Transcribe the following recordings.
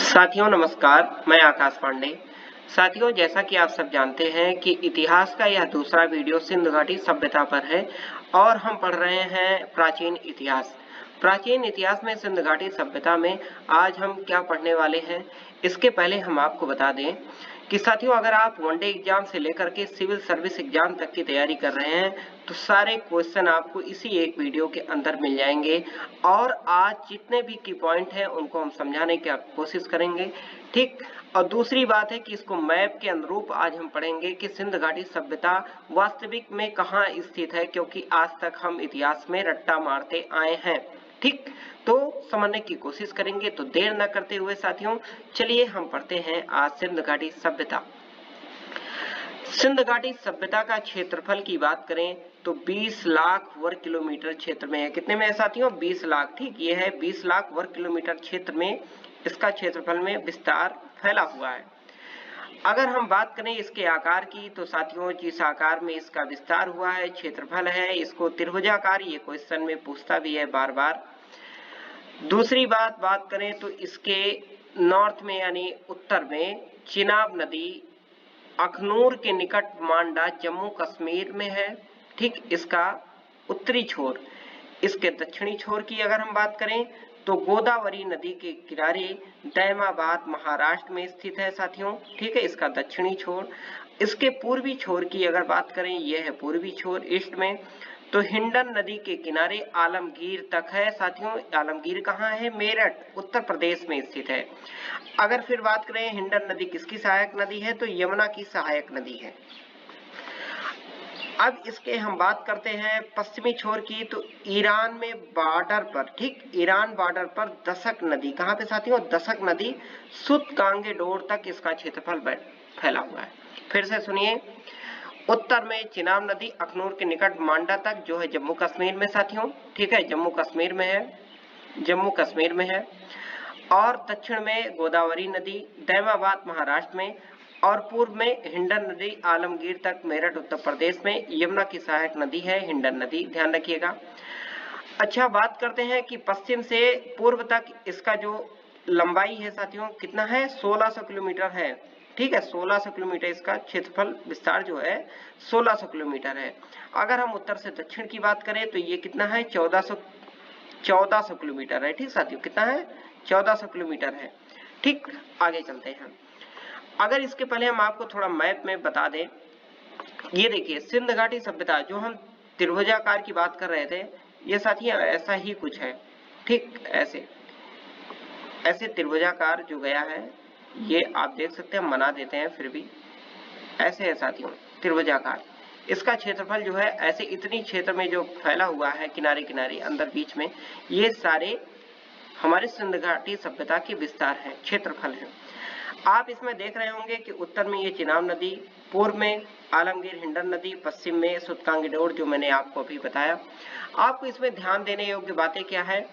साथियों नमस्कार, मैं आकाश पांडे। साथियों जैसा कि आप सब जानते हैं कि इतिहास का यह दूसरा वीडियो सिंधु घाटी सभ्यता पर है और हम पढ़ रहे हैं प्राचीन इतिहास। प्राचीन इतिहास में सिंधु घाटी सभ्यता में आज हम क्या पढ़ने वाले हैं, इसके पहले हम आपको बता दें कि साथियों अगर आप वनडे एग्जाम से लेकर के सिविल सर्विस एग्जाम तक की तैयारी कर रहे हैं तो सारे क्वेश्चन आपको इसी एक वीडियो के अंदर मिल जाएंगे और आज जितने भी की पॉइंट हैं उनको हम समझाने की कोशिश करेंगे। ठीक, और दूसरी बात है कि इसको मैप के अनुरूप आज हम पढ़ेंगे कि सिंधु घाटी सभ्यता वास्तविक में कहाँ स्थित है, क्योंकि आज तक हम इतिहास में रट्टा मारते आए हैं। ठीक, तो समझने की कोशिश करेंगे। तो देर न करते हुए साथियों चलिए हम पढ़ते हैं आज सिंधु घाटी सभ्यता। सिंधु घाटी सभ्यता का क्षेत्रफल की बात करें तो 20 लाख वर्ग किलोमीटर क्षेत्र में है। कितने में है साथियों? 20 लाख। ठीक, ये है 20 लाख वर्ग किलोमीटर क्षेत्र में इसका क्षेत्रफल में विस्तार फैला हुआ है। अगर हम बात करें इसके आकार की तो साथियों जिस आकार में इसका विस्तार हुआ है, क्षेत्रफल है, इसको त्रिभुजाकार ये क्वेश्चन में पूछता भी है बार बार। दूसरी बात करें तो इसके नॉर्थ में यानी उत्तर में चिनाब नदी अखनूर के निकट मांडा जम्मू कश्मीर में है। ठीक, इसका उत्तरी छोर। इसके दक्षिणी छोर की अगर हम बात करें तो गोदावरी नदी के किनारे दैमाबाद महाराष्ट्र में स्थित है साथियों। ठीक है, इसका दक्षिणी छोर। इसके पूर्वी छोर की अगर बात करें, यह है पूर्वी छोर ईस्ट में, तो हिंडन नदी के किनारे आलमगीर तक है साथियों। आलमगीर कहाँ है? मेरठ उत्तर प्रदेश में स्थित है। अगर फिर बात करें हिंडन नदी किसकी सहायक नदी है, तो यमुना की सहायक नदी है। अब इसके हम बात करते हैं पश्चिमी छोर की, तो ईरान में बॉर्डर पर, ठीक, ईरान बॉर्डर पर दशक नदी, कहाँ पे साथियों? दशक नदी सुतकांगेडोर तक इसका क्षेत्रफल फैला हुआ है। फिर से सुनिए, उत्तर में चिनाब नदी अखनूर के निकट मांडा तक जो है जम्मू कश्मीर में साथियों। ठीक है, जम्मू कश्मीर में है, जम्मू कश्मीर में है। और दक्षिण में गोदावरी नदी दैमाबाद महाराष्ट्र में, और पूर्व में हिंडन नदी आलमगीर तक मेरठ उत्तर प्रदेश में। यमुना की सहायक नदी है हिंडन नदी, ध्यान रखिएगा। अच्छा, बात करते हैं कि पश्चिम से पूर्व तक इसका जो लंबाई है साथियों कितना है? 1600 किलोमीटर है। ठीक है, 1600 किलोमीटर इसका क्षेत्रफल विस्तार जो है 1600 किलोमीटर है। अगर हम उत्तर से दक्षिण की बात करें तो ये कितना है? 1400 किलोमीटर है। ठीक साथियों, कितना है? 1400 किलोमीटर है। ठीक, आगे चलते हैं। अगर इसके पहले हम आपको थोड़ा मैप में बता दें, ये देखिए सिंधु घाटी सभ्यता जो हम त्रिभुजाकार की बात कर रहे थे, ये साथियों ऐसा ही कुछ है। ठीक, ऐसे त्रिभुजाकार जो गया है, ये आप देख सकते हैं, बना देते हैं, फिर भी ऐसे है साथियों त्रिभुजाकार। इसका क्षेत्रफल जो है ऐसे इतनी क्षेत्र में जो फैला हुआ है, किनारे किनारे अंदर बीच में, ये सारे हमारे सिंधु घाटी सभ्यता के विस्तार है, क्षेत्रफल है। आप इसमें देख रहे होंगे कि उत्तर में ये चिनाब नदी, पूर्व में आलमगीर हिंडन नदी, पश्चिम में सुतकांगेडोर जो मैंने आपको अभी बताया। आपको इसमें ध्यान देने योग्य बातें क्या है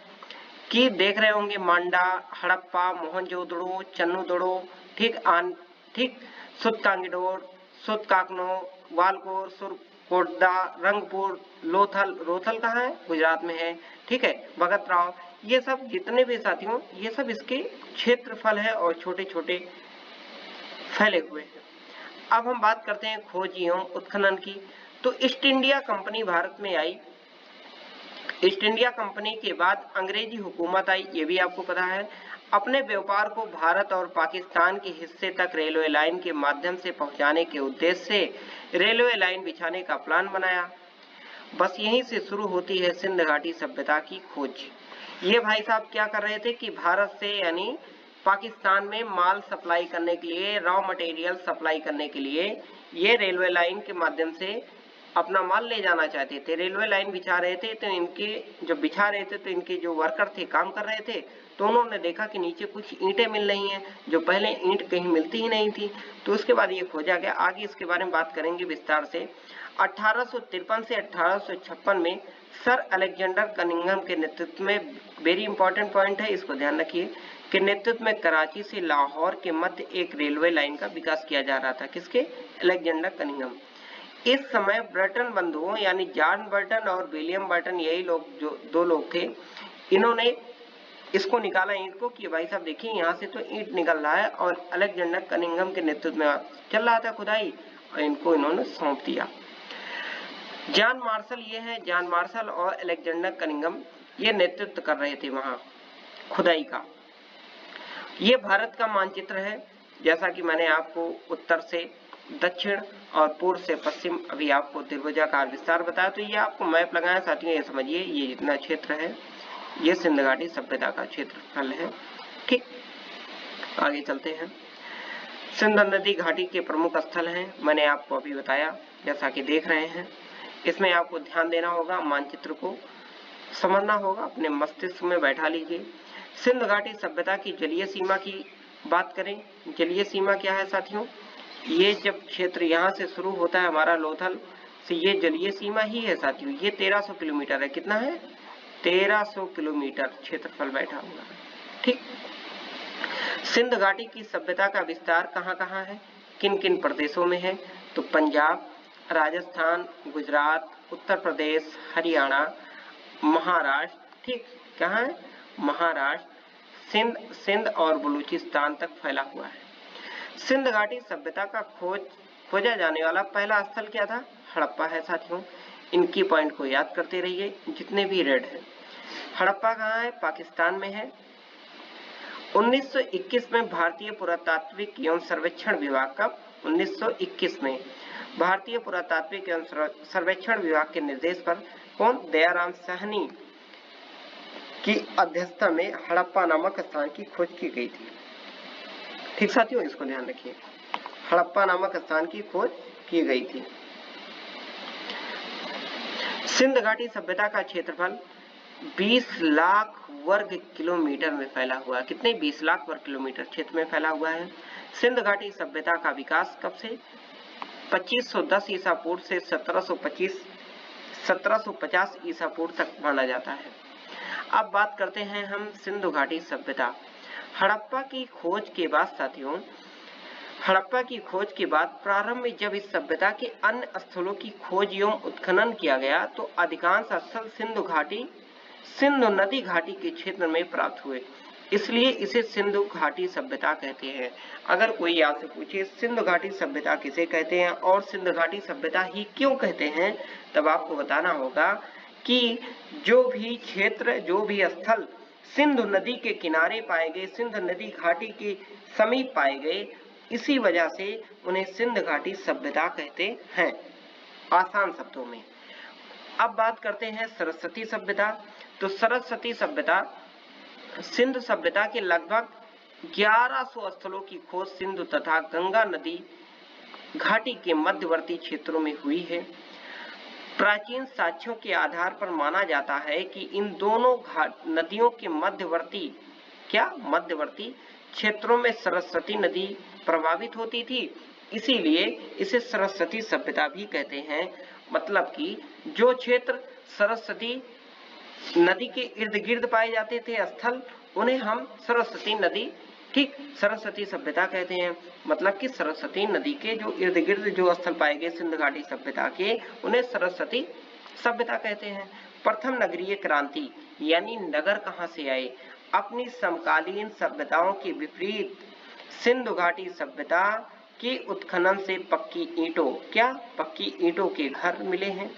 कि देख रहे होंगे मांडा, हड़प्पा, मोहनजोदड़ो, चन्नूदड़ो, ठीक, सुतकांगेडोर, सुतकाकनो, वालकोर, सुरकोटदा, रंगपुर, रोथल कहाँ है? गुजरात में है। ठीक है, भगत राव, ये सब जितने भी साथियों, ये सब इसके क्षेत्रफल है और छोटे छोटे फैले हुए हैं। अब हम बात करते हैं खोज एवं उत्खनन की। तो ईस्ट इंडिया कंपनी भारत में आई। ईस्ट इंडिया कंपनी के बाद अंग्रेजी हुकूमत आई, ये भी आपको पता है। अपने व्यापार को भारत और पाकिस्तान के हिस्से तक रेलवे लाइन के माध्यम से पहुंचाने के उद्देश्य से रेलवे लाइन बिछाने का प्लान बनाया। बस यहीं से शुरू होती है सिंधु घाटी सभ्यता की खोज। ये भाई साहब क्या कर रहे थे कि भारत से यानी पाकिस्तान में माल सप्लाई करने के लिए, रॉ मटेरियल सप्लाई करने के लिए ये रेलवे लाइन के माध्यम से अपना माल ले जाना चाहते थे। रेलवे लाइन बिछा रहे थे, तो इनके जब बिछा रहे थे तो इनके जो वर्कर थे, काम कर रहे थे, तो उन्होंने देखा कि नीचे कुछ ईंटें मिल रही हैं, जो पहले ईंट कहीं मिलती ही नहीं थी। तो उसके बाद ये खोजा गया। आगे इसके बारे में बात करेंगे विस्तार से। 1853 से 1856 में सर अलेक्जेंडर कनिंघम के नेतृत्व में, वेरी इंपॉर्टेंट पॉइंट है, इसको ध्यान रखिए, के नेतृत्व में कराची से लाहौर के मध्य एक रेलवे लाइन का विकास किया जा रहा था। किसके? Alexander Cunningham. इस समय बर्टन बंधुओं यानी जॉन बर्टन और विलियम बर्टन, यही लोग जो दो लोग थे, इन्होंने इसको निकाला ईंट को कि भाई साहब देखिए यहाँ से तो ईंट निकल रहा है, और अलेक्जेंडर कनिंघम के नेतृत्व में चल रहा था खुदाई, और इनको इन्होंने सौंप दिया। जॉन मार्शल ये है, जॉन मार्शल और अलेक्जेंडर कनिंघम ये नेतृत्व कर रहे थे वहां खुदाई का। ये भारत का मानचित्र है, जैसा कि मैंने आपको उत्तर से दक्षिण और पूर्व से पश्चिम अभी आपको त्रिभुजाकार विस्तार बताया। तो ये आपको मैप लगाया साथियों, ये समझिए ये जितना क्षेत्र है ये सिंध घाटी सभ्यता का क्षेत्रफल है। ठीक, आगे चलते हैं। सिंध नदी घाटी के प्रमुख स्थल हैं, मैंने आपको अभी बताया, जैसा कि देख रहे हैं। इसमें आपको ध्यान देना होगा, मानचित्र को समझना होगा, अपने मस्तिष्क में बैठा लीजिए। सिंध घाटी सभ्यता की जलीय सीमा की बात करें, जलीय सीमा क्या है साथियों, ये जब क्षेत्र यहाँ से शुरू होता है हमारा लोथल से, ये जलीय सीमा ही है साथियों। ये 1300 किलोमीटर है, कितना है 1300 किलोमीटर क्षेत्रफल बैठा हुआ है। ठीक, सिंध घाटी की सभ्यता का विस्तार कहाँ कहाँ है, किन किन प्रदेशों में है, तो पंजाब, राजस्थान, गुजरात, उत्तर प्रदेश, हरियाणा, महाराष्ट्र, ठीक कहाँ है महाराष्ट्र, सिंध और बलूचिस्तान तक फैला हुआ है। सिंध घाटी सभ्यता का खोजा जाने वाला पहला स्थल क्या था, हड़प्पा है साथियों। इनकी पॉइंट को याद करते रहिए जितने भी रेड है। हड़प्पा कहाँ है, पाकिस्तान में है। 1921 में भारतीय पुरातात्विक एवं सर्वेक्षण विभाग का 1921 में भारतीय पुरातात्विक एवं सर्वेक्षण विभाग के निर्देश पर कौन, दयाराम साहनी की अध्यक्षता में हड़प्पा नामक स्थान की खोज की गई थी। ठीक साथियों, इसको ध्यान रखिए, हड़प्पा नामक स्थान की खोज की गई थी। सिंध घाटी सभ्यता का क्षेत्रफल 20 लाख वर्ग किलोमीटर में फैला हुआ है। कितने, 20 लाख वर्ग किलोमीटर क्षेत्र में फैला हुआ है। सिंध घाटी सभ्यता का विकास कब से, 2510 ईसा पूर्व से 1750 ईसा पूर्व तक माना जाता है। अब बात करते हैं हम सिंधु घाटी सभ्यता। हड़प्पा की खोज के बाद साथियों, हड़प्पा की खोज के बाद प्रारंभ में जब इस सभ्यता के अन्य स्थलों की खोज एवं उत्खनन किया गया तो अधिकांश स्थल सिंधु नदी घाटी के क्षेत्र में प्राप्त हुए, इसलिए इसे सिंधु घाटी सभ्यता कहते हैं। अगर कोई आपसे पूछे सिंधु घाटी सभ्यता किसे कहते हैं और सिंधु घाटी सभ्यता ही क्यों कहते हैं, तब आपको बताना होगा कि जो भी क्षेत्र, जो भी स्थल सिंधु नदी के किनारे पाए गए, सिंधु नदी घाटी के समीप पाए गए, इसी वजह से उन्हें सिंध घाटी सभ्यता कहते हैं, आसान शब्दों में। अब बात करते हैं सरस्वती सभ्यता। तो सरस्वती सभ्यता सिंधु सभ्यता के लगभग 1100 स्थलों की खोज सिंधु तथा गंगा नदी घाटी के मध्यवर्ती क्षेत्रों में हुई है। प्राचीन साक्ष्यों के आधार पर माना जाता है कि इन दोनों नदियों के मध्यवर्ती क्षेत्रों में सरस्वती नदी प्रभावित होती थी, इसीलिए इसे सरस्वती सभ्यता भी कहते हैं। मतलब कि जो क्षेत्र सरस्वती नदी के इर्द गिर्द पाए जाते थे स्थल, उन्हें हम सरस्वती नदी, ठीक, सरस्वती सभ्यता कहते हैं। मतलब कि सरस्वती नदी के जो इर्द गिर्द जो स्थल पाए गए सिंध घाटी सभ्यता के, उन्हें सरस्वती सभ्यता कहते हैं। प्रथम नगरीय क्रांति यानी नगर कहाँ से आए, अपनी समकालीन सभ्यताओं के विपरीत सिंधु घाटी सभ्यता के उत्खनन से पक्की ईंटों के घर मिले हैं।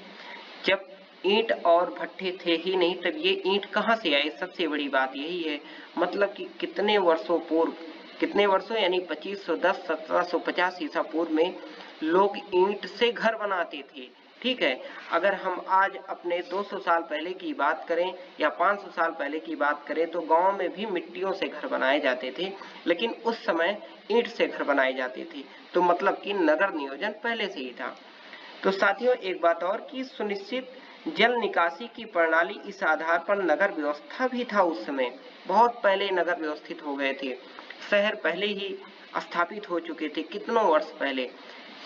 जब ईंट और भट्ठे थे ही नहीं, तब ये ईंट कहाँ से आए, सबसे बड़ी बात यही है। मतलब कि कितने वर्षों यानी 2510 1750 ईसा पूर्व में लोग ईंट से घर बनाते थे। ठीक है, अगर हम आज अपने 200 साल पहले की बात करें या 500 साल पहले की बात करें तो गांव में भी मिट्टियों से घर बनाए जाते थे, लेकिन उस समय ईंट से घर बनाए जाते थे। तो मतलब कि नगर नियोजन पहले से ही था। तो साथियों एक बात और कि सुनिश्चित जल निकासी की प्रणाली, इस आधार पर नगर व्यवस्था भी था। उस समय बहुत पहले नगर व्यवस्थित हो गए थे, शहर पहले ही स्थापित हो चुके थे, कितनों वर्ष पहले।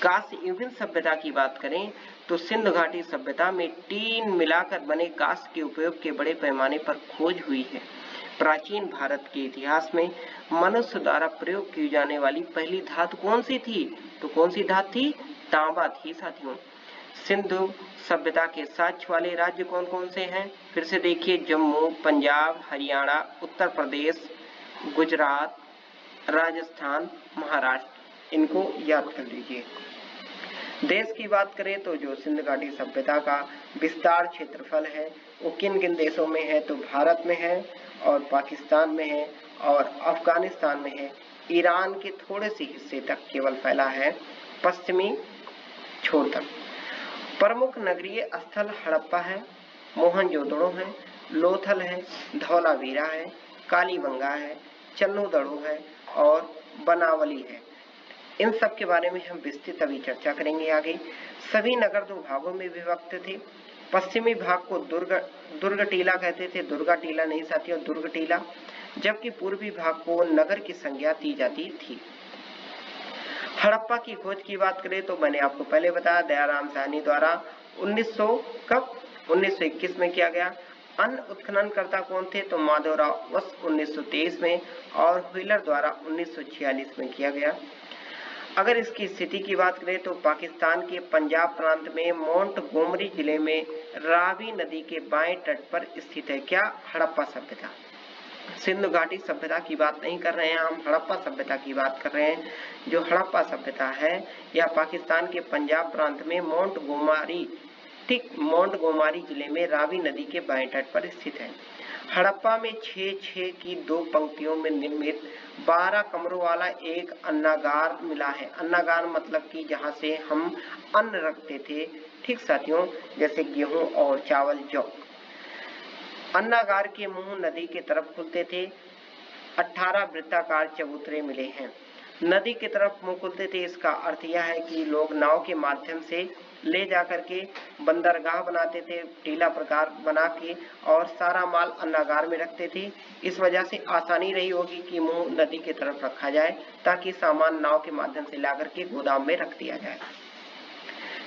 कांस्य युगीन सभ्यता की बात करें तो सिंध घाटी सभ्यता में टीन मिलाकर बने कांस्य के उपयोग के बड़े पैमाने पर खोज हुई है। प्राचीन भारत के इतिहास में मनुष्य द्वारा प्रयोग की जाने वाली पहली धातु कौन सी थी, तो कौन सी धातु थी, तांबा थी साथियों। सिंधु सभ्यता के साक्ष्य वाले राज्य कौन कौन से हैं? फिर से देखिए, जम्मू, पंजाब, हरियाणा, उत्तर प्रदेश, गुजरात, राजस्थान, महाराष्ट्र। इनको याद कर लीजिए। देश की बात करें तो जो सिंध घाटी सभ्यता का विस्तार क्षेत्रफल है वो किन किन देशों में है? तो भारत में है और पाकिस्तान में है और अफगानिस्तान में है। ईरान के थोड़े से हिस्से तक केवल फैला है, पश्चिमी छोर तक। प्रमुख नगरीय स्थल हड़प्पा है, मोहनजोदड़ो है, लोथल है, धौलावीरा है, कालीबंगा है, चन्नूदड़ो है और बनावली है। इन सब के बारे में हम विस्तृत अभी चर्चा करेंगे आगे। सभी नगर दो भागों में विभक्त थे। पश्चिमी भाग को दुर्ग टीला कहते थे, दुर्गा टीला नहीं साथियों, दुर्ग टीला। जबकि पूर्वी भाग को नगर की संज्ञा दी जाती थी। हड़प्पा की खोज की बात करें तो मैंने आपको पहले बताया, दयाराम साहनी द्वारा 1921 में किया गया। अन्य उत्खननकर्ता कौन थे? तो माधवराव वस 1923 में और व्हीलर द्वारा 1946 में किया गया। अगर इसकी स्थिति की बात करें तो पाकिस्तान के पंजाब प्रांत में मोंटगोमरी जिले में रावी नदी के बाएं तट पर स्थित है। क्या? हड़प्पा सभ्यता। सिंधु घाटी सभ्यता की बात नहीं कर रहे हैं, हम हड़प्पा सभ्यता की बात कर रहे हैं। जो हड़प्पा सभ्यता है यह पाकिस्तान के पंजाब प्रांत में मोंटगोमरी जिले में रावी नदी के बाएं तट पर स्थित है। हड़प्पा में 6-6 की 2 पंक्तियों में निर्मित 12 कमरों वाला एक अन्नागार मिला है। अन्नागार मतलब कि जहां से हम अन्न रखते थे, ठीक साथियों, जैसे गेहूं और चावल, जौ। अन्नागार के मुंह नदी के तरफ खुलते थे। 18 वृत्ताकार चबूतरे मिले हैं। नदी की तरफ मुंह खुलते थे, इसका अर्थ यह है कि लोग नाव के माध्यम से ले जाकर के बंदरगाह बनाते थे, टीला प्रकार बना के, और सारा माल अन्नागार में रखते थे। इस वजह से आसानी रही होगी कि मुंह नदी की तरफ रखा जाए ताकि सामान नाव के माध्यम से लाकर के गोदाम में रख दिया जाए।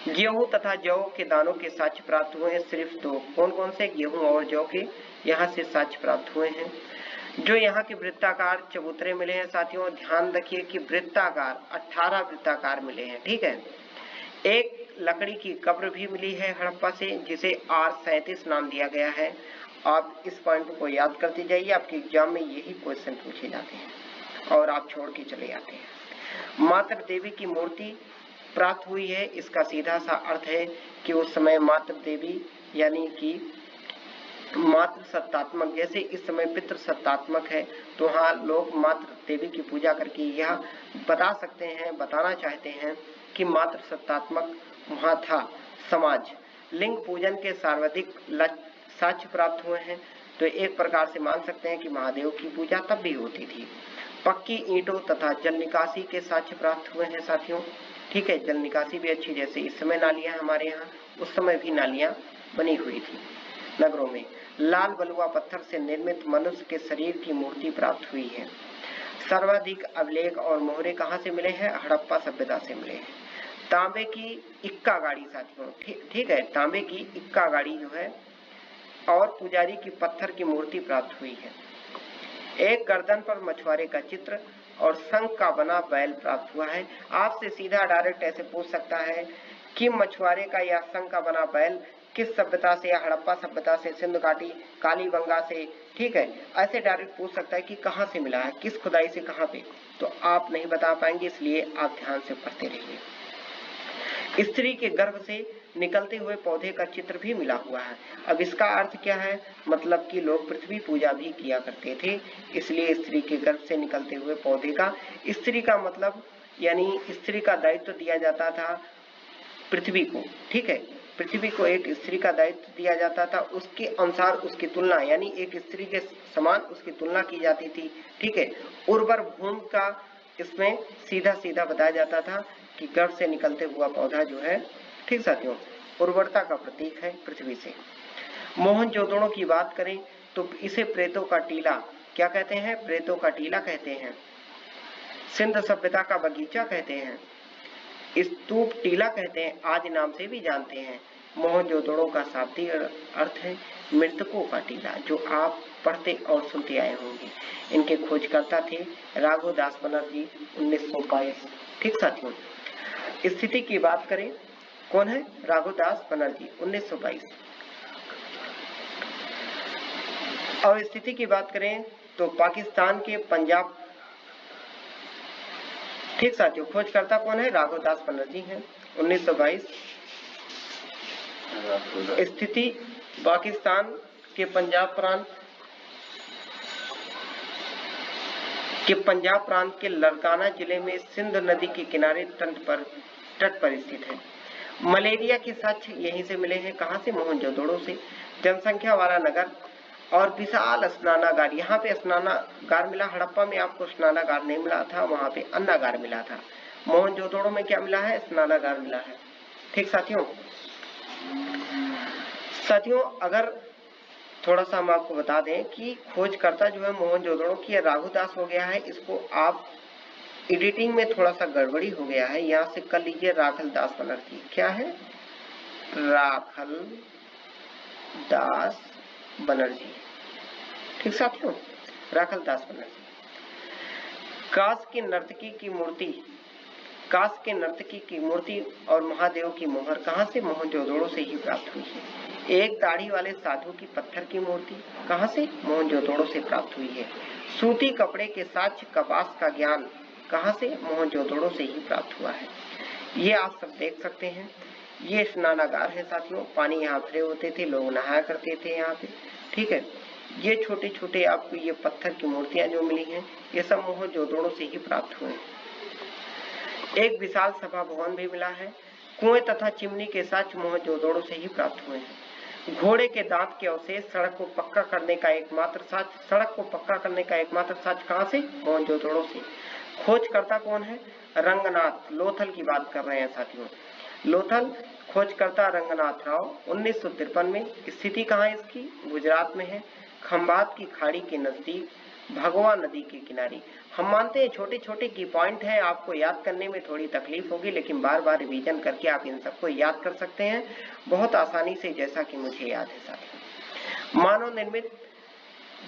गेहूं तथा जौ के दानों के साक्ष्य प्राप्त हुए हैं, सिर्फ 2। कौन कौन से? गेहूं और जौ के यहाँ से साक्ष्य प्राप्त हुए हैं। जो यहाँ के वृत्ताकार चबूतरे मिले हैं साथियों, ध्यान रखिए कि वृत्ताकार 18 वृत्ताकार मिले हैं, ठीक है। एक लकड़ी की कब्र भी मिली है हड़प्पा से, जिसे R37 नाम दिया गया है। आप इस पॉइंट को याद करते जाइए, आपके एग्जाम में यही क्वेश्चन पूछे जाते हैं और आप छोड़ के चले जाते हैं। मातृ देवी की मूर्ति प्राप्त हुई है। इसका सीधा सा अर्थ है कि उस समय मातृ देवी यानी कि मातृ सत्तात्मक, जैसे इस समय पितृ सत्तात्मक है, तो हाँ, लोग मातृ देवी की पूजा करके यह बताना चाहते हैं कि मातृ सत्तात्मक वहाँ था समाज। लिंग पूजन के सर्वाधिक साक्ष्य प्राप्त हुए हैं, तो एक प्रकार से मान सकते हैं कि महादेव की पूजा तब भी होती थी। पक्की ईंटों तथा जल निकासी के साक्ष्य प्राप्त हुए हैं साथियों, ठीक है। जल निकासी भी अच्छी, जैसे इस समय नालियां हमारे यहाँ, उस समय भी नालियां बनी हुई थी नगरों में। लाल बलुआ पत्थर से निर्मित मनुष्य के शरीर की मूर्ति प्राप्त हुई है। सर्वाधिक अभिलेख और मोहरे कहाँ से मिले हैं? हड़प्पा सभ्यता से मिले हैं। तांबे की इक्का गाड़ी साथियों, ठीक है, तांबे की इक्का गाड़ी जो है और पुजारी की पत्थर की मूर्ति प्राप्त हुई है। एक गर्दन पर मछुआरे का चित्र और शंख का बना बैल प्राप्त हुआ है। आपसे सीधा डायरेक्ट ऐसे पूछ सकता है कि मछुआरे का या शंख का बना बैल किस सभ्यता से, या हड़प्पा सभ्यता से, सिंधु घाटी, कालीबंगा से, ठीक है, ऐसे डायरेक्ट पूछ सकता है कि कहाँ से मिला है, किस खुदाई से, कहाँ पे, तो आप नहीं बता पाएंगे, इसलिए आप ध्यान से पढ़ते रहिए। स्त्री के गर्भ से निकलते हुए पौधे का चित्र भी मिला हुआ है। अब इसका अर्थ क्या है? मतलब कि लोग पृथ्वी पूजा भी किया करते थे, इसलिए स्त्री के गर्भ से निकलते हुए पौधे का, स्त्री का मतलब यानी स्त्री का दायित्व दिया जाता था पृथ्वी को, ठीक है, पृथ्वी को एक स्त्री का दायित्व दिया जाता था, उसके अनुसार उसकी तुलना, यानी एक स्त्री के समान उसकी तुलना की जाती थी, ठीक है। उर्वर भूमि का इसमें सीधा सीधा बताया जाता था कि गर्भ से निकलते हुआ पौधा जो है, ठीक साथियों, उर्वरता का प्रतीक है पृथ्वी से। मोहनजोदड़ो की बात करें तो इसे प्रेतों का टीला क्या कहते हैं? प्रेतों का टीला कहते हैं। सिंध सभ्यता का बगीचा कहते हैं, स्तूप टीला कहते हैं, आदि नाम से भी जानते हैं। मोहनजोदड़ो का शाब्दिक अर्थ है मृतकों का टीला, जो आप पढ़ते और सुनते आए होंगे। इनके खोजकर्ता थे राघव दास बनर्जी 1922, ठीक साथियों। स्थिति की बात करें कौन है? राघुदास बनर्जी, 1922। और स्थिति की बात करें तो पाकिस्तान के पंजाब, ठीक साथियों, खोजकर्ता कौन है? राघुदास बनर्जी हैं, 1922। स्थिति पाकिस्तान के पंजाब प्रांत के लड़काना जिले में सिंध नदी के किनारे तट पर स्थित है। मलेरिया के साक्ष्य यहीं से मिले हैं। कहां से? मोहनजोदड़ो से। जनसंख्या वाला नगर और विशाल स्नानागार। यहाँ पे स्नानागार मिला, हड़प्पा में आपको स्नानागार नहीं मिला था, वहां पे अन्नागार मिला था। मोहनजोदड़ो में क्या मिला है? स्नानागार मिला है। ठीक साथियों, अगर थोड़ा सा हम आपको बता दें कि खोजकर्ता जो है मोहनजोदड़ो की राघुदास हो गया है, इसको आप एडिटिंग में थोड़ा सा गड़बड़ी हो गया है, यहाँ से कर लीजिए राखलदास बनर्जी। क्या है? राखलदास बनर्जी। ठीक साथियों, राखलदास बनर्जी। काश के नर्तकी की मूर्ति और महादेव की मोहर कहां से? मोहनजोदड़ो से ही प्राप्त हुई है। एक दाढ़ी वाले साधु की पत्थर की मूर्ति कहां से? मोहनजोदड़ो से प्राप्त हुई है। सूती कपड़े के साक्ष्य कपास का ज्ञान कहां से? मोहनजोदड़ो से ही प्राप्त हुआ है। ये आप सब देख सकते हैं, ये स्नानागार है साथियों, पानी यहाँ भरे होते थे, लोग नहाया करते थे यहाँ पे। ठीक है, ये छोटे छोटे आपको ये पत्थर की मूर्तियां जो मिली हैं, ये सब मोहनजोदड़ो से ही प्राप्त हुए। एक विशाल सभा भवन भी मिला है। कुएं तथा चिमनी के साक्ष्य मोहनजोदड़ो से ही प्राप्त हुए हैं। घोड़े के दांत के अवशेष सड़क को पक्का करने का एकमात्र साक्ष्य कहां से? मोहनजोदड़ो से। खोजकर्ता कौन है? रंगनाथ लोथल की बात कर रहे हैं साथियों। लोथल, खोजकर्ता रंगनाथ राव, 1953 में। स्थिति कहाँ है इसकी? गुजरात में है, खंभात की खाड़ी के नजदीक, भगवा नदी के किनारे। हम मानते हैं छोटे छोटे की पॉइंट है, आपको याद करने में थोड़ी तकलीफ होगी, लेकिन बार बार रिवीजन करके आप इन सबको याद कर सकते हैं बहुत आसानी से, जैसा कि मुझे याद है साथियों। मानव निर्मित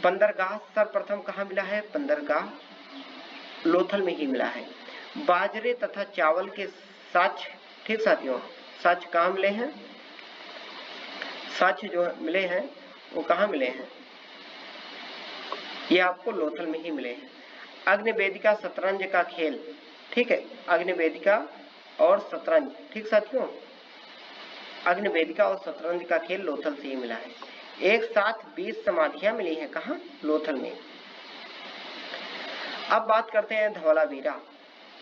बंदरगाह सर्वप्रथम कहाँ मिला है? बंदरगाह लोथल में ही मिला है। बाजरे तथा चावल के साक्ष्य, ठीक साथियों, साक्ष्य कहाँ मिले हैं? साक्ष्य जो मिले हैं वो कहाँ मिले हैं? ये आपको लोथल में ही मिले हैं। अग्निवेदिका शतरंज का खेल, ठीक है, अग्निवेदिका और शतरंज, ठीक साथियों, अग्निवेदिका और शतरंज का खेल लोथल से ही मिला है। एक साथ 20 समाधियां मिली हैं, कहाँ? लोथल में। अब बात करते हैं धौलावीरा।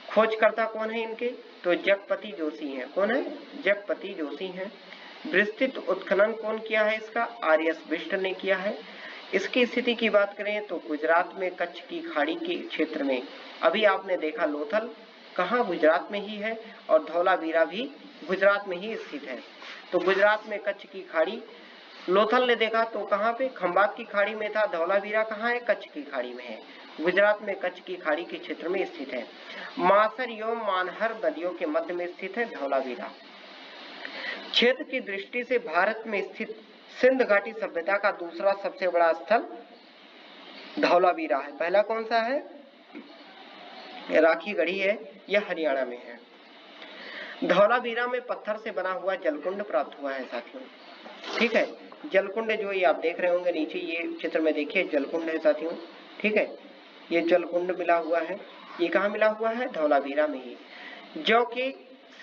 खोजकर्ता कौन है इनके? तो जगपति जोशी हैं। कौन है? जगपति जोशी हैं। विस्तृत उत्खनन कौन किया है इसका? आर.एस. बिष्ट ने किया है। इसकी स्थिति की बात करें तो गुजरात में कच्छ की खाड़ी के क्षेत्र में। अभी आपने देखा लोथल कहाँ? गुजरात में ही है, और धौलावीरा भी गुजरात में ही स्थित है। तो गुजरात में कच्छ की खाड़ी, लोथल ने देखा तो कहाँ पे? खंभात की खाड़ी में था। धौलावीरा कहाँ है? कच्छ की खाड़ी में है, गुजरात में कच्छ की खाड़ी के क्षेत्र में स्थित है। मासर एवं मानहर नदियों के मध्य में स्थित है धौलावीरा। क्षेत्र की दृष्टि से भारत में स्थित सिंध घाटी सभ्यता का दूसरा सबसे बड़ा स्थल धौलावीरा है। पहला कौन सा है? राखी गढ़ी है, यह हरियाणा में है। धौलावीरा में पत्थर से बना हुआ जलकुंड प्राप्त हुआ है साथियों, ठीक है। जलकुंड जो ये आप देख रहे होंगे नीचे, ये चित्र में देखिए जलकुंड है साथियों, ठीक है। ये जलकुंड मिला हुआ है, ये कहाँ मिला हुआ है? धौलावीरा में ही। जो कि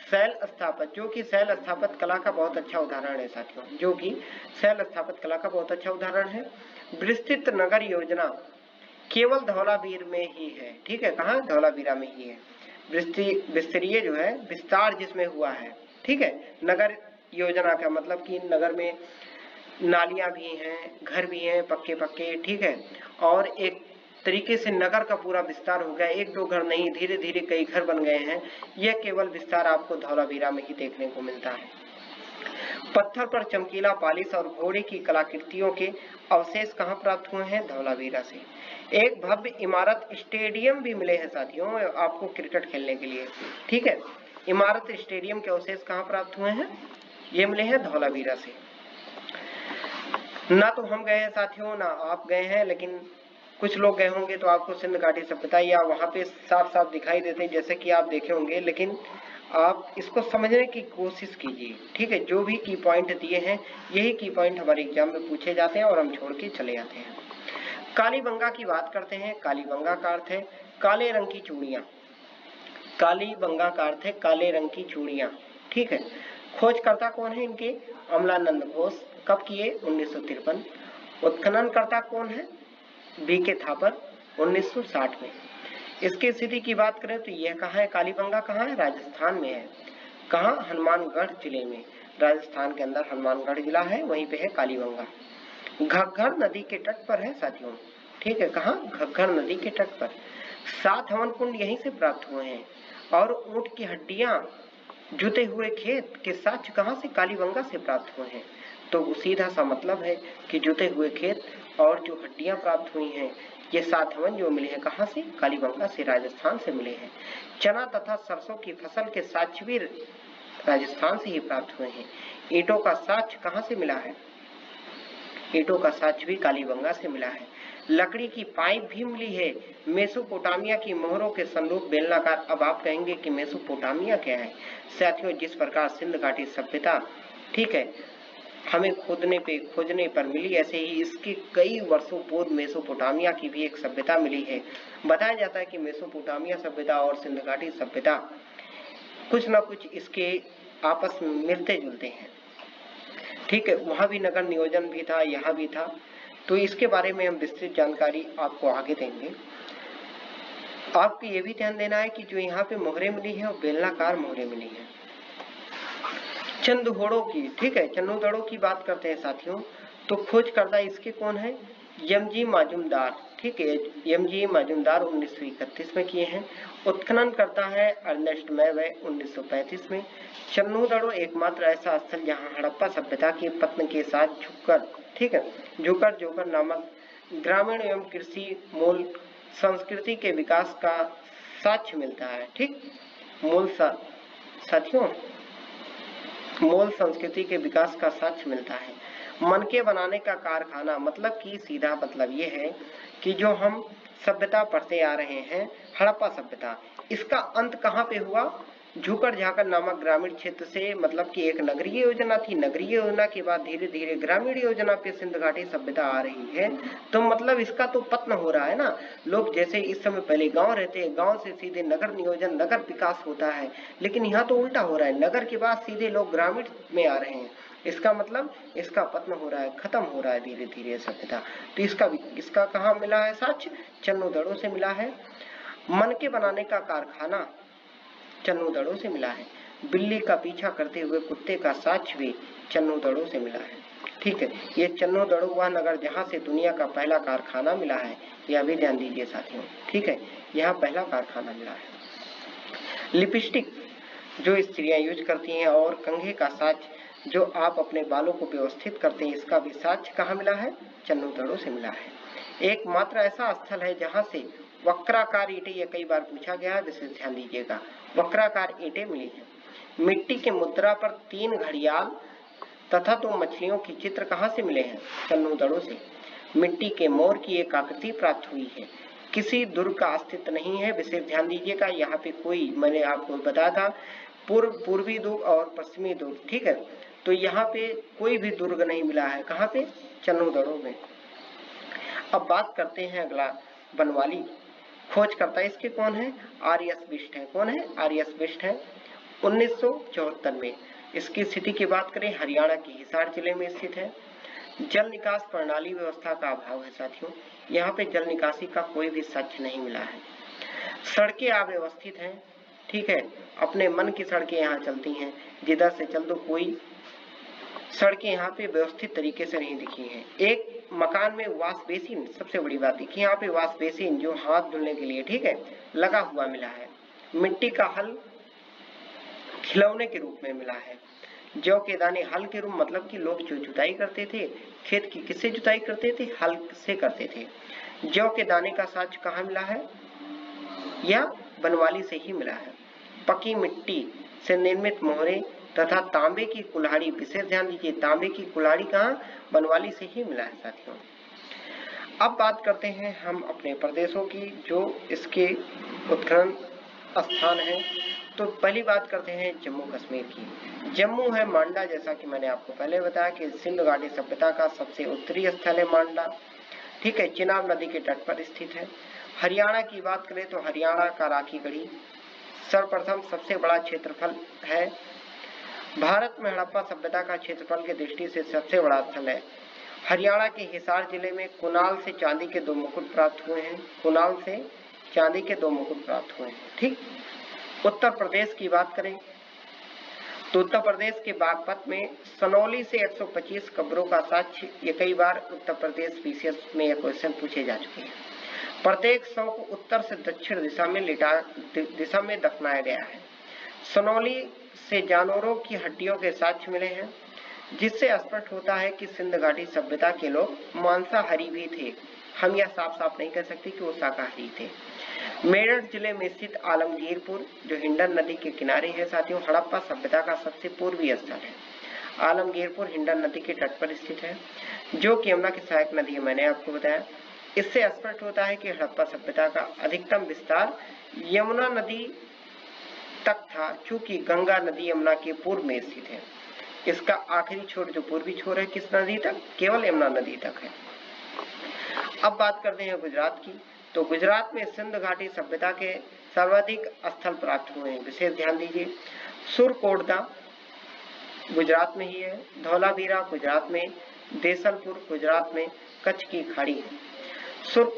शैल स्थापत्य कला का बहुत अच्छा उदाहरण है साथियों, जो कि शैल स्थापत्य कला का बहुत अच्छा उदाहरण है। विस्तृत नगर योजना केवल धौलावीर में ही है, ठीक है। कहाँ? धौलावीरा में ही है। विस्तरीय जो है विस्तार जिसमें हुआ है, ठीक है। नगर योजना का मतलब कि नगर में नालियां भी हैं, घर भी हैं पक्के पक्के, ठीक है। और एक तरीके से नगर का पूरा विस्तार हो गया, एक दो घर नहीं, धीरे धीरे कई घर बन गए हैं। यह केवल विस्तार आपको धौलावीरा में ही देखने को मिलता है। पत्थर पर चमकीला पालिश और घोड़े की कलाकृतियों के अवशेष कहाँ प्राप्त हुए हैं? धौलावीरा से। एक भव्य इमारत स्टेडियम भी मिले हैं साथियों आपको क्रिकेट खेलने के लिए, ठीक है। इमारत स्टेडियम के अवशेष कहाँ प्राप्त हुए हैं? ये मिले हैं धौलावीरा से। ना तो हम गए हैं साथियों, ना आप गए हैं, लेकिन कुछ लोग गए होंगे तो आपको सिंध घाटी सभ्यता या वहां पे साफ साफ दिखाई देते हैं जैसे कि आप देखे होंगे, लेकिन आप इसको समझने की कोशिश कीजिए, ठीक है। जो भी की पॉइंट दिए हैं यही की पॉइंट हमारे एग्जाम में पूछे जाते हैं और हम छोड़ के चले जाते हैं। कालीबंगा की बात करते हैं। कालीबंगा का अर्थ है काले रंग की चूड़ियां। कालीबंगा का अर्थ है काले रंग की चूड़ियां, ठीक है। खोजकर्ता कौन है इनके? अमलानंद घोष। कब किए? 1953। उत्खननकर्ता कौन है? बीके थापर, 1960 में। इसकी स्थिति की बात करें तो यह कहाँ है? कालीबंगा कहाँ है? राजस्थान में है। कहाँ? हनुमानगढ़ जिले में। राजस्थान के अंदर हनुमानगढ़ जिला है, वहीं पे है कालीबंगा। घग्गर नदी के तट पर है साथियों, ठीक है। कहाँ? घग्गर नदी के तट पर। 7 हवन कुंड यहीं से प्राप्त हुए हैं। और ऊंट की हड्डियां, जुते हुए खेत के साक्ष्य कहाँ से? कालीबंगा से प्राप्त हुए हैं। तो सीधा सा मतलब है कि जुते हुए खेत और जो हड्डियां प्राप्त हुई हैं, ये 7 हवन जो मिले हैं कहाँ से? कालीबंगा से, राजस्थान से मिले हैं। चना तथा सरसों की फसल के साक्ष्य भी राजस्थान से ही प्राप्त हुए हैं। ईंटों का साक्ष्य कहाँ से मिला है? ईंटों का साक्ष्य भी कालीबंगा से मिला है। लकड़ी की पाइप भी मिली है। मेसोपोटामिया की मोहरों के संरूप बेलनाकार। अब आप कहेंगे कि मेसोपोटामिया क्या है? साथियों, जिस प्रकार सिंध घाटी सभ्यता, ठीक है, हमें खोजने पर मिली, ऐसे ही इसके कई वर्षों पूर्व मेसोपोटामिया की भी एक सभ्यता मिली है। बताया जाता है कि मेसोपोटामिया सभ्यता और सिंध घाटी सभ्यता कुछ न कुछ इसके आपस में मिलते जुलते हैं, ठीक है। वहां भी नगर नियोजन भी था, यहाँ भी था। तो इसके बारे में हम विस्तृत जानकारी आपको आगे देंगे। आपको ये भी ध्यान देना है कि जो यहाँ पे मोहरें मिली है वो बेलनाकार मोहरें मिली है। चंदहोड़ों की, ठीक है, चन्नूदड़ों की बात करते हैं साथियों। तो खोजकर्ता इसके कौन है? यमजी माजुमदार, ठीक है। यमजी माजुमदार 1931 में किए हैं। उत्खनन करता है अर्नेस्ट मैवे 1935 में। चन्नूदड़ों एकमात्र ऐसा स्थल जहां हड़प्पा सभ्यता के पतन के साथ झुककर, ठीक है, झुकर जोकर नामक ग्रामीण एवं कृषि मूल संस्कृति के विकास का साक्ष्य मिलता है, ठीक। साथियों, मूल संस्कृति के विकास का साक्ष्य मिलता है। मनके बनाने का कारखाना, मतलब कि सीधा मतलब ये है कि जो हम सभ्यता पढ़ते आ रहे हैं, हड़प्पा सभ्यता, इसका अंत कहाँ पे हुआ? झुकर झाकर नामक ग्रामीण क्षेत्र से, मतलब कि एक नगरीय योजना थी। नगरीय योजना के बाद धीरे धीरे ग्रामीण योजना पे सिंध घाटी सभ्यता आ रही है। तो मतलब इसका तो पतन हो रहा है ना। लोग जैसे इस समय पहले गांव रहते हैं, गांव से सीधे नगर नियोजन, नगर विकास होता है, लेकिन यहाँ तो उल्टा हो रहा है। नगर के बाद सीधे लोग ग्रामीण में आ रहे हैं। इसका मतलब इसका पतन हो रहा है, खत्म हो रहा है धीरे धीरे सभ्यता। तो इसका कहाँ मिला है साक्ष्य? चन्नूदड़ों से मिला है। मनके बनाने का कारखाना चन्नूदड़ों से मिला है। बिल्ली का पीछा करते हुए कुत्ते का साक्ष्य भी चन्नूदड़ों से मिला है, ठीक है। ये चन्नूदड़ों वह नगर जहाँ से दुनिया का पहला कारखाना मिला है, यह भी ध्यान दीजिए साथियों, ठीक है। यहाँ पहला कारखाना मिला है। लिपस्टिक जो स्त्रियां यूज करती हैं और कंघे का साक्ष्य जो आप अपने बालों को व्यवस्थित करते हैं, इसका भी साक्ष्य कहाँ मिला है? चन्नूदड़ों से मिला है। एकमात्र ऐसा स्थल है जहाँ से वक्राकार ईंटें, ये कई बार पूछा गया है, विशेष ध्यान दीजिएगा, वक्राकार ईंटें मिली है। मिट्टी के मुद्रा पर 3 घड़ियाल तथा 2 मछलियों के चित्र कहाँ से मिले हैं? चन्नूदड़ों से। मिट्टी के मोर की एक आकृति प्राप्त हुई है। किसी दुर्ग का अस्तित्व नहीं है, विशेष ध्यान दीजिएगा। यहाँ पे कोई, मैंने आपको बताया था, पूर्वी दुर्ग और पश्चिमी दुर्ग, ठीक है। तो यहाँ पे कोई भी दुर्ग नहीं मिला है। कहाँ पे? चन्नूदड़ों में। अब बात करते हैं अगला, बनवाली। खोजकर्ता इसके कौन है? आर.एस. बिष्ट है। कौन है? आर.एस. बिष्ट है। 1974 में। इसकी स्थिति की बात करें, हरियाणा के हिसार जिले में स्थित है। जल निकास प्रणाली व्यवस्था का अभाव है साथियों। यहाँ पे जल निकासी का कोई भी साक्ष्य नहीं मिला है। सड़कें अव्यवस्थित हैं, ठीक है। अपने मन की सड़कें यहाँ चलती हैं, जिधर से चल दो, कोई सड़कें यहाँ पे व्यवस्थित तरीके से नहीं दिखी हैं। एक मकान में वॉश बेसिन, सबसे बड़ी बात देखिए, यहाँ पे वॉश बेसिन जो हाथ धुलने के लिए, ठीक है, लगा हुआ मिला है। मिट्टी का हल खिलौने के रूप में मिला है। जौ के दाने हल के रूप, मतलब कि लोग जो जुताई करते थे खेत की, किससे जुताई करते थे? हल से करते थे। जौ के दाने का साक्ष्य कहाँ मिला है? या बनवाली से ही मिला है। पकी मिट्टी से निर्मित मोहरे तथा तांबे की कुल्हाड़ी, विशेष ध्यान दीजिए, तांबे की कुल्हाड़ी कहाँ? बनवाली से ही मिला है साथियों। अब बात करते हैं हम अपने प्रदेशों की, जो इसके उत्खनन स्थान है तो पहली बात करते हैं जम्मू कश्मीर की। जम्मू है मांडा, जैसा कि मैंने आपको पहले बताया कि सिंधु घाटी सभ्यता का सबसे उत्तरी स्थल है मांडा, ठीक है, चिनाब नदी के तट पर स्थित है। हरियाणा की बात करें तो हरियाणा का राखीगढ़ी सर्वप्रथम सबसे बड़ा क्षेत्रफल है। भारत में हड़प्पा सभ्यता का क्षेत्रफल की दृष्टि से सबसे बड़ा स्थल है। हरियाणा के हिसार जिले में कुनाल से चांदी के 2 मुकुट प्राप्त हुए हैं। कुनाल से चांदी के 2 मुकुट प्राप्त हुए हैं, ठीक। उत्तर प्रदेश की बात करें तो उत्तर प्रदेश के बागपत में सनौली से 125 कब्रों का साक्ष्य। ये कई बार उत्तर प्रदेश पीसीएस में ये क्वेश्चन पूछे जा चुके हैं। प्रत्येक शव को उत्तर से दक्षिण दिशा में दफनाया गया है। सनौली से जानवरों की हड्डियों के साक्ष्य मिले हैं, जिससे स्पष्ट होता है कि सिंध घाटी सभ्यता के लोग मांसाहारी भी थे। हम यह साफ साफ नहीं कह सकते कि वो शाकाहारी थे। मेरठ जिले में स्थित आलमगीरपुर, जो हिंडन नदी के किनारे है साथियों, हड़प्पा सभ्यता का सबसे पूर्वी स्थल है। आलमगीरपुर हिंडन नदी के तट पर स्थित है, जो कि यमुना की सहायक नदी है, मैंने आपको बताया। इससे स्पष्ट होता है कि हड़प्पा सभ्यता का अधिकतम विस्तार यमुना नदी तक था, चूंकि गंगा नदी यमुना के पूर्व में स्थित है। इसका आखिरी छोर, जो पूर्वी छोर है, किस नदी तक? केवल यमुना नदी तक है। अब बात करते हैं गुजरात की। तो गुजरात में सिंध घाटी सभ्यता के सर्वाधिक स्थल प्राप्त हुए हैं। विशेष ध्यान दीजिए, सुरकोटदा गुजरात में ही है, धौलावीरा गुजरात में, देसलपुर गुजरात में, कच्छ की खाड़ी है।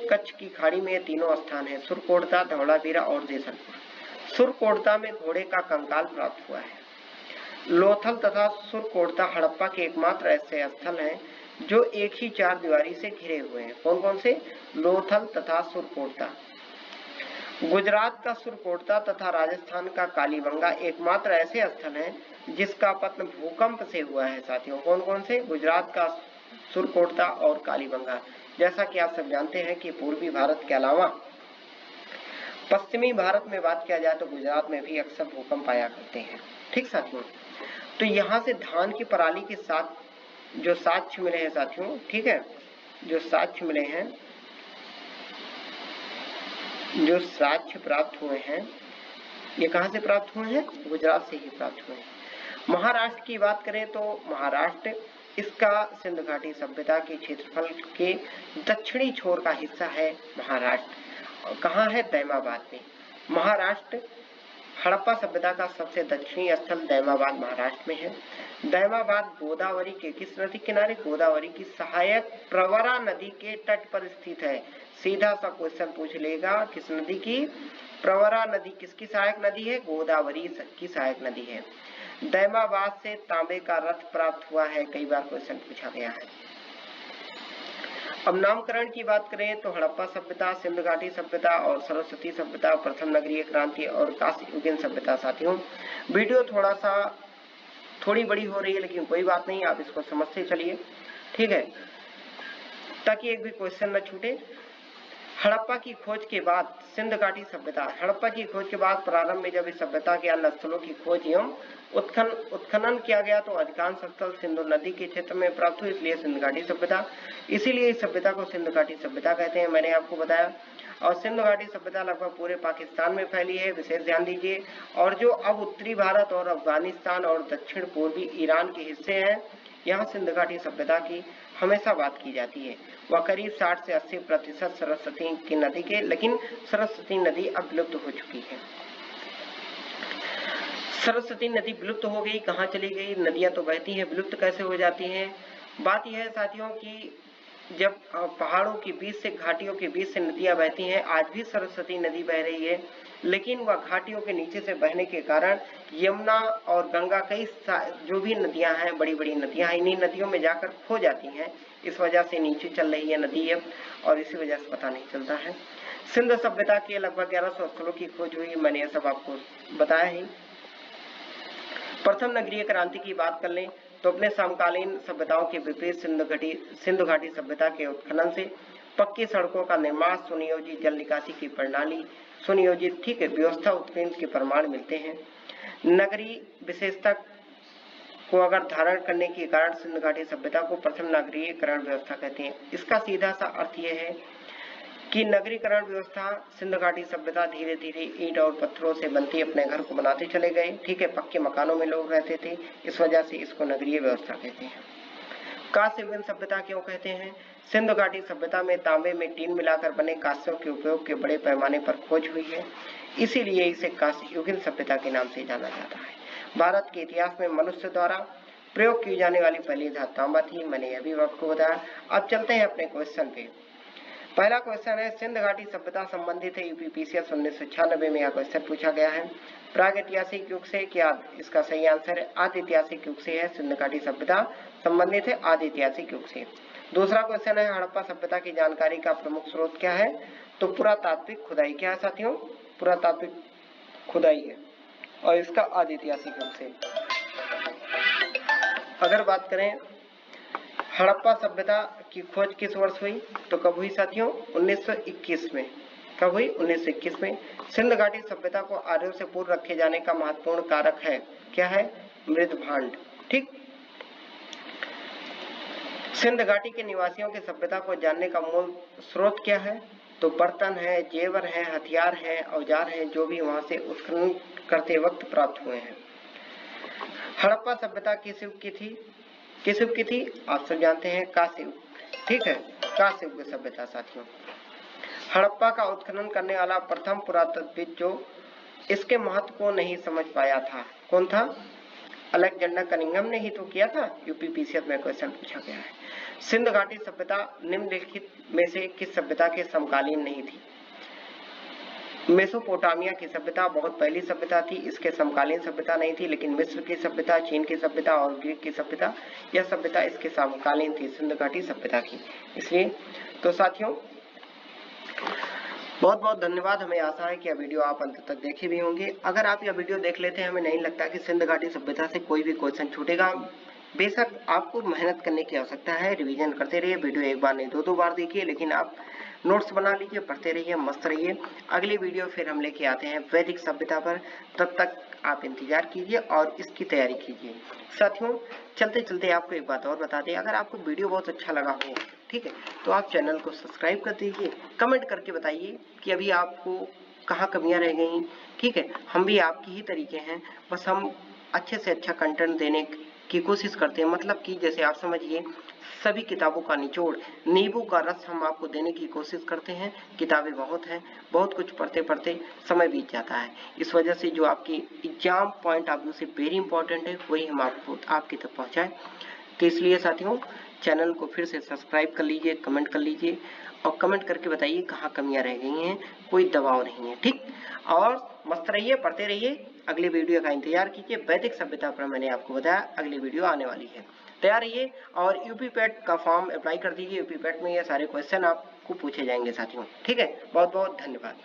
कच्छ की खाड़ी में ये तीनों स्थान है, सुरकोटदा, धौलावीरा और देसलपुर। सुरकोटदा में घोड़े का कंकाल प्राप्त हुआ है। लोथल तथा सुरकोटदा हड़प्पा के एकमात्र ऐसे स्थल हैं जो एक ही 4 दीवारी से घिरे हुए हैं। कौन कौन से? लोथल तथा सुरकोटदा। गुजरात का सुरकोटदा तथा राजस्थान का कालीबंगा एकमात्र ऐसे स्थल हैं जिसका पतन भूकंप से हुआ है साथियों। कौन कौन से? गुजरात का सुरकोटदा और कालीबंगा। जैसा कि आप सब जानते हैं कि पूर्वी भारत के अलावा पश्चिमी भारत में बात किया जाए तो गुजरात में भी अक्सर भूकंप आया करते हैं, ठीक साथियों। तो यहाँ से धान की पराली के साथ जो साक्ष्य मिले हैं साथियों, ठीक है, जो साक्ष्य मिले हैं, जो साक्ष्य प्राप्त हुए हैं, ये कहां से प्राप्त हुए हैं? गुजरात से ही प्राप्त हुए हैं। महाराष्ट्र की बात करें तो महाराष्ट्र, इसका सिंध घाटी सभ्यता के क्षेत्रफल के दक्षिणी छोर का हिस्सा है महाराष्ट्र। कहाँ है? दैमाबाद में। महाराष्ट्र हड़प्पा सभ्यता का सबसे दक्षिणी स्थल दैमाबाद महाराष्ट्र में है। दैमाबाद गोदावरी के किस नदी किनारे? गोदावरी की सहायक प्रवरा नदी के तट पर स्थित है। सीधा सा क्वेश्चन पूछ लेगा, किस नदी की? प्रवरा नदी किसकी सहायक नदी है? गोदावरी की सहायक नदी है। दैमाबाद से तांबे का रथ प्राप्त हुआ है, कई बार क्वेश्चन पूछा गया है। अब नामकरण की बात करें तो हड़प्पा सभ्यता, सिंध घाटी सभ्यता और सरस्वती सभ्यता, प्रथम नगरीय क्रांति और कांस्य युगीन सभ्यता। साथियों, वीडियो थोड़ी बड़ी हो रही है, लेकिन कोई बात नहीं, आप इसको समझते चलिए, ठीक है, ताकि एक भी क्वेश्चन न छूटे। हड़प्पा की खोज के बाद सिंध घाटी सभ्यता, हड़प्पा की खोज के बाद प्रारंभ में जब इस सभ्यता के अन्य स्थलों की खोज एवं उत्खनन किया गया तो अधिकांश स्थल सिंधु नदी के क्षेत्र में प्राप्त हुए, इसलिए सिंध घाटी सभ्यता, इसीलिए इस सभ्यता को सिंध घाटी सभ्यता कहते हैं, मैंने आपको बताया। और सिंध घाटी सभ्यता लगभग पूरे पाकिस्तान में फैली है, विशेष ध्यान दीजिए। और जो अब उत्तरी भारत और अफगानिस्तान और दक्षिण पूर्वी ईरान के हिस्से हैं, यहाँ सिंध घाटी सभ्यता की हमेशा बात की जाती है। वह करीब 60 से 80% सरस्वती की नदी के, लेकिन सरस्वती नदी अब विलुप्त हो चुकी है। सरस्वती नदी विलुप्त हो गई, कहाँ चली गई? नदियां तो बहती हैं, विलुप्त कैसे हो जाती हैं? बात यह है साथियों कि जब पहाड़ों के बीच से, घाटियों के बीच से नदियां बहती हैं, आज भी सरस्वती नदी बह रही है, लेकिन वह घाटियों के नीचे से बहने के कारण यमुना और गंगा, कई जो भी नदियां हैं, बड़ी बड़ी नदियां हैं, इन्हीं नदियों में जाकर खो जाती हैं। इस वजह से नीचे चल रही है नदी अब, और इसी वजह से पता नहीं चलता है। सिंध सभ्यता के लगभग 1100 स्थलों की खोज हुई, मैंने यह सब आपको बताया ही। प्रथम नगरीय क्रांति की बात कर लें तो अपने समकालीन सभ्यताओं के विपरीत सिंध घाटी सभ्यता के उत्खनन से पक्की सड़कों का निर्माण, सुनियोजित जल निकासी की प्रणाली, सुनियोजित, ठीक है, व्यवस्था उत्कीर्ण के प्रमाण मिलते हैं। नगरीय विशेषता को अगर धारण करने के कारण सिंध घाटी सभ्यता को प्रथम नगरीयकरण व्यवस्था कहते हैं। इसका सीधा सा अर्थ यह है कि नगरीकरण व्यवस्था सिंध घाटी सभ्यता धीरे धीरे ईंट और पत्थरों से बनती अपने घर को बनाते चले गए। ठीक है, पक्के मकानों में लोग रहते थे, इस वजह से इसको नगरीय व्यवस्था कहते हैं। कांस्य युगीन सभ्यता क्यों कहते हैं? सिंध घाटी सभ्यता में तांबे में टीन मिलाकर बने कांस्यों के उपयोग के बड़े पैमाने पर खोज हुई है, इसीलिए इसे कांस्य युगीन सभ्यता के नाम से जाना जाता है। भारत के इतिहास में मनुष्य द्वारा प्रयोग की जाने वाली पहली धातु तांबा थी, मैंने अभी आपको बताया। अब चलते हैं अपने क्वेश्चन पे। पहला क्वेश्चन है, सिंध घाटी सभ्यता संबंधित है यूपीपीसीएस 1996 में यह क्वेश्चन पूछा गया है। प्रागैतिहासिक युग से क्या? इसका सही आंसर है आदि ऐतिहासिक युग से है। सिंध घाटी सभ्यता संबंधित है आदि ऐतिहासिक युग से। दूसरा क्वेश्चन है, हड़प्पा सभ्यता की जानकारी का प्रमुख स्रोत क्या है? तो पुरातात्विक खुदाई। क्या है साथियों? पुरातात्विक खुदाई है और इसका आदि ऐतिहासिक युग से। अगर बात करें हड़प्पा सभ्यता की खोज किस वर्ष हुई, तो कब हुई साथियों? 1921 में। कब हुई? 1921 में। सिंध घाटी सभ्यता को आर्यों से पूर्व रखे जाने का महत्वपूर्ण कारक है, क्या है? मृद भांड। ठीक। सिंध घाटी के निवासियों की सभ्यता को जानने का मूल स्रोत क्या है? तो बर्तन है, जेवर है, हथियार है, औजार है, जो भी वहां से उत्खनन करते वक्त प्राप्त हुए हैं। हड़प्पा सभ्यता किस युग की थी? किस युग की थी? आप सब जानते हैं, कांस्य युग। ठीक है, कांस्य युग सभ्यता साथियों। हड़प्पा का उत्खनन करने वाला प्रथम पुरातत्वविद जो इसके महत्व को नहीं समझ पाया था, कौन था? अलेक्जेंडर कनिंघम ने ही तो किया था। यूपीपीसीएस में क्वेश्चन पूछा गया है। सिंध घाटी सभ्यता निम्नलिखित में से किस सभ्यता के समकालीन नहीं थी? मेसोपोटामिया की सभ्यता बहुत पहली सभ्यता थी, इसके समकालीन सभ्यता नहीं थी। लेकिन मिस्र की सभ्यता, चीन की सभ्यता और ग्रीक की सभ्यता, यह सभ्यता इसके समकालीन थी सिंध घाटी सभ्यता की। इसलिए तो साथियों बहुत बहुत धन्यवाद। हमें आशा है कि यह वीडियो आप अंत तक देखे भी होंगे। अगर आप यह वीडियो देख लेते हैं, हमें नहीं लगता कि सिंध घाटी सभ्यता से कोई भी क्वेश्चन छूटेगा। बेशक आपको मेहनत करने की आवश्यकता है, रिवीजन करते रहिए, वीडियो एक बार नहीं दो बार देखिए, लेकिन आप नोट्स बना लीजिए, पढ़ते रहिए, मस्त रहिए। अगली वीडियो फिर हम लेके आते हैं वैदिक सभ्यता पर, तब तक आप इंतजार कीजिए और इसकी तैयारी कीजिए। साथियों चलते चलते आपको एक बात और बता दें, अगर आपको वीडियो बहुत अच्छा लगा हो, ठीक है, तो आप चैनल को सब्सक्राइब कर दीजिए, कमेंट करके बताइए कि अभी आपको कहाँ कमियां रह गई। ठीक है, हम भी आपकी ही तरीके हैं, बस हम अच्छे से अच्छा कंटेंट देने की कोशिश करते हैं। मतलब कि जैसे आप समझिए, सभी किताबों का निचोड़, नींबू का रस हम आपको देने की कोशिश करते हैं। किताबें बहुत हैं, बहुत कुछ पढ़ते पढ़ते समय बीत जाता है, इस वजह से जो आपकी एग्जाम पॉइंट ऑफ व्यू से वेरी इंपॉर्टेंट है, वही हम आपको आपकी तक पहुंचाएं। तो इसलिए साथियों चैनल को फिर से सब्सक्राइब कर लीजिए, कमेंट कर लीजिए और कमेंट करके बताइए कहाँ कमियां रह गई हैं। कोई दबाव नहीं है, ठीक। और मस्त रहिए, पढ़ते रहिए। अगली वीडियो का इंतजार कीजिए। वैदिक सभ्यता पर मैंने आपको बताया अगली वीडियो आने वाली है, तैयार रहिए। और यूपी पैट का फॉर्म अप्लाई कर दीजिए, यूपी पैट में ये सारे क्वेश्चन आपको पूछे जाएंगे साथियों। ठीक है, बहुत बहुत धन्यवाद।